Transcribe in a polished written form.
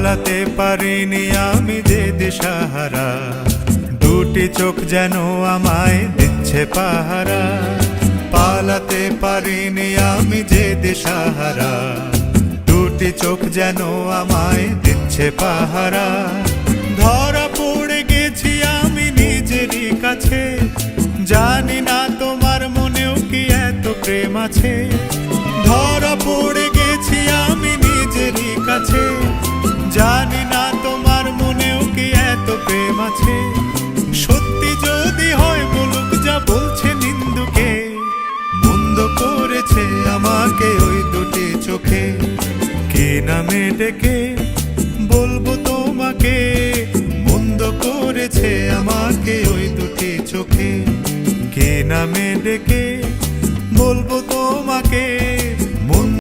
পালাতে পারিনি আমি যে দিশাহারা, দুটি চোখ যেন আমায় দিচ্ছে পাহারা। পালাতে পারিনি আমি যে দিশাহারা, দুটি চোখ যেন আমায় দিচ্ছে পাহারা। ধরা পড়ে গেছি আমি নিজেরই কাছে, জানি না তোমার মনেও কি এত প্রেম আছে। ধরা পড়ে গেছি আমি নিজেরই কাছে, জানি না তোমার মনেও কি এত প্রেম আছে। সত্যি যদি হয় বলুক যা বলছে নিন্দুকে, মন্দ করেছে আমাকে ওই দুটি চোখে। কি নামে ডেকে বলবো তোমাকে, মন্দ করেছে আমাকে ওই দুটি চোখে। কি নামে ডেকে